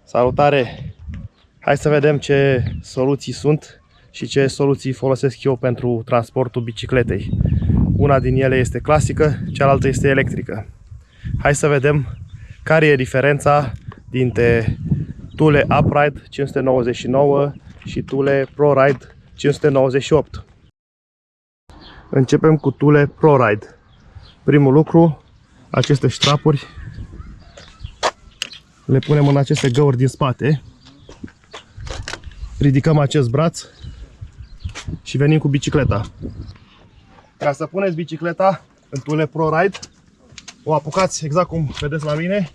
Salutare! Hai să vedem ce soluții sunt și ce soluții folosesc eu pentru transportul bicicletei. Una din ele este clasică, cealaltă este electrică. Hai să vedem care e diferența dintre Thule Upride 599 și Thule ProRide 598. Începem cu Thule ProRide. Primul lucru, aceste strapuri le punem în aceste găuri din spate. Ridicăm acest braț și venim cu bicicleta. Ca să puneți bicicleta în Thule ProRide, o apucați exact cum vedeți la mine.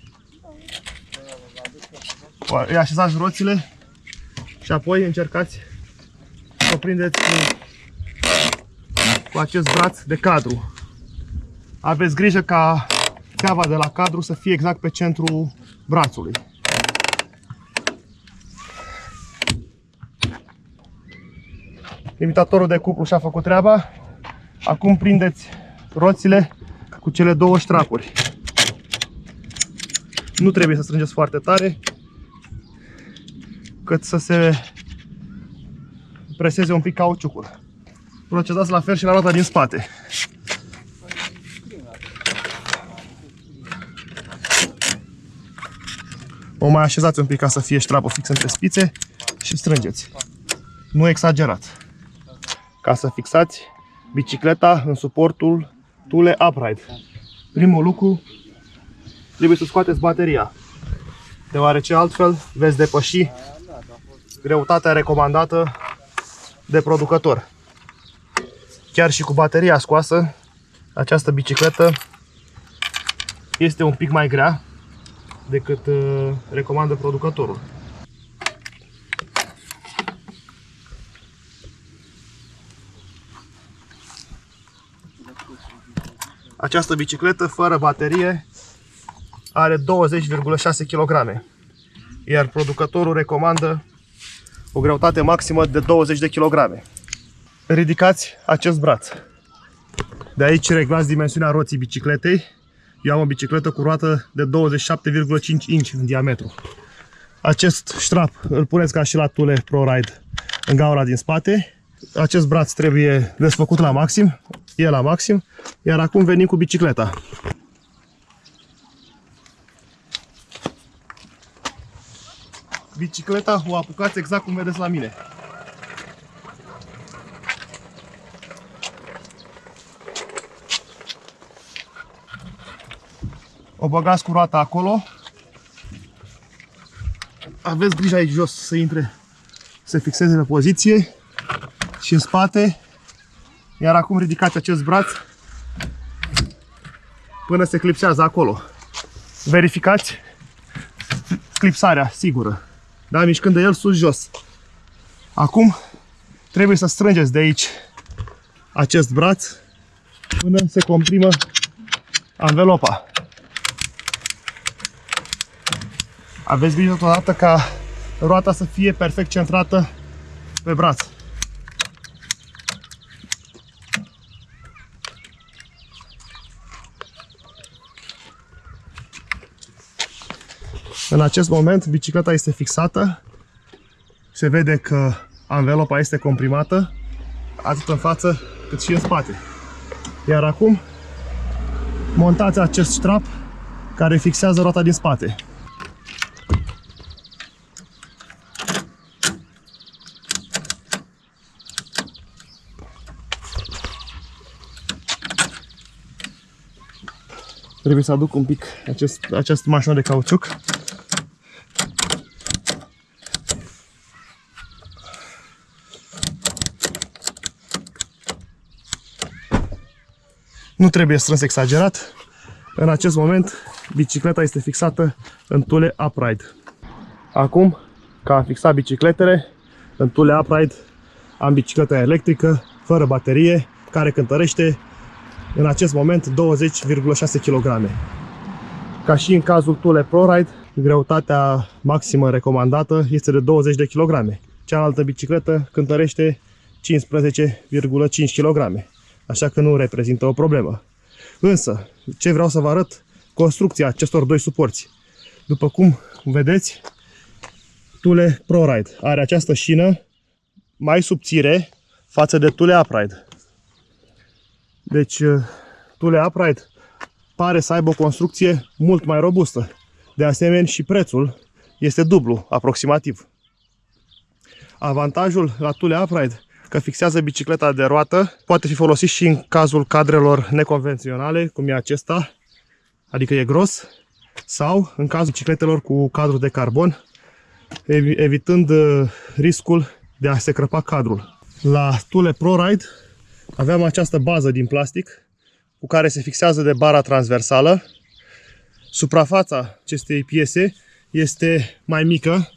Îi așezați roțile și apoi încercați să o prindeți cu acest braț de cadru. Aveți grijă ca țeava de la cadru să fie exact pe centrul brațului. Imitatorul de cuplu și-a făcut treaba. Acum prindeți roțile cu cele două strapuri. Nu trebuie să strângeți foarte tare, cât să se preseze un pic cauciucul. Procedați la fel și la roata din spate. O mai așezați un pic ca să fie strapă fix între spițe și strângeți. Nu exagerat. Ca să fixați bicicleta în suportul Thule Upride, primul lucru, trebuie să scoateți bateria, deoarece altfel veți depăși greutatea recomandată de producător. Chiar și cu bateria scoasă, această bicicletă este un pic mai grea decât recomandă producătorul. Această bicicletă fără baterie are 20,6 kg, iar producătorul recomandă o greutate maximă de 20 de kg. Ridicați acest braț. De aici reglați dimensiunea roții bicicletei. Eu am o bicicletă cu roată de 27,5 inch în diametru. Acest strap îl puneți ca și la Thule ProRide în gaura din spate. Acest braț trebuie desfăcut la maxim, e la maxim, iar acum venim cu bicicleta. Bicicleta o apucați exact cum vedeți la mine. O băgați cu roata acolo. Aveți grijă aici jos să intre, să fixeze pe poziție și în spate. Iar acum ridicați acest braț până se clipsează acolo. Verificați clipsarea sigură, da? Mișcând de el sus-jos. Acum trebuie să strângeți de aici acest braț până se comprimă anvelopa. Aveți grijă totodată ca roata să fie perfect centrată pe braț. În acest moment bicicleta este fixată. Se vede că anvelopa este comprimată atât în față cât și în spate. Iar acum montați acest strap care fixează roata din spate. Trebuie să aduc un pic acest mașină de cauciuc. Nu trebuie strâns exagerat. În acest moment, bicicleta este fixată în Thule Upride. Acum, ca am fixat bicicletele, în Thule Upride am bicicleta electrică, fără baterie, care cântărește în acest moment 20,6 kg. Ca și în cazul Thule ProRide, greutatea maximă recomandată este de 20 de kg. Cealaltă bicicletă cântărește 15,5 kg. Așa că nu reprezintă o problemă. Însă, ce vreau să vă arăt? Construcția acestor doi suporți. După cum vedeți, Thule ProRide. Are această șină mai subțire față de Thule Upride. Deci Thule Upride pare să aibă o construcție mult mai robustă. De asemenea și prețul este dublu, aproximativ. Avantajul la Thule Upride că fixează bicicleta de roată, poate fi folosit și în cazul cadrelor neconvenționale, cum e acesta, adică e gros, sau în cazul bicicletelor cu cadru de carbon, evitând riscul de a se crăpa cadrul. La Thule ProRide aveam această bază din plastic cu care se fixează de bara transversală. Suprafața acestei piese este mai mică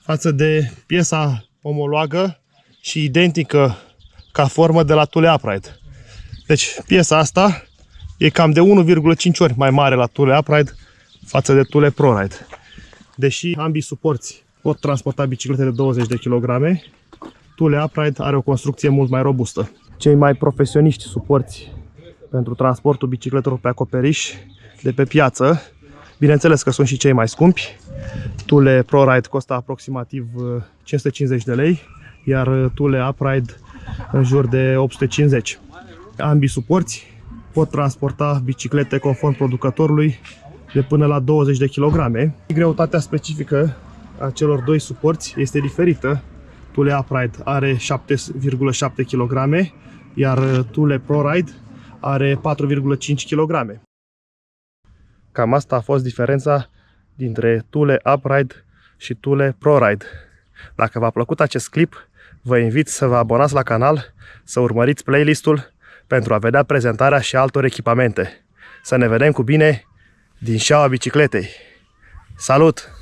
față de piesa omologă și identică ca formă de la Thule Upride. Deci piesa asta e cam de 1,5 ori mai mare la Thule Upride față de Thule ProRide. Deși ambii suporți pot transporta biciclete de 20 de kg, Thule Upride are o construcție mult mai robustă. Cei mai profesioniști suporți pentru transportul bicicletelor pe acoperiș de pe piață, bineînțeles că sunt și cei mai scumpi. Thule ProRide costă aproximativ 550 de lei, iar Thule Upride în jur de 850. Ambii suporți pot transporta biciclete conform producătorului de până la 20 de kg. Greutatea specifică a celor doi suporți este diferită. Thule Upride are 7,7 kg, iar Thule ProRide are 4,5 kg. Cam asta a fost diferența dintre Thule Upride și Thule ProRide. Dacă v-a plăcut acest clip, vă invit să vă abonați la canal, să urmăriți playlistul pentru a vedea prezentarea și altor echipamente. Să ne vedem cu bine din șaua bicicletei. Salut!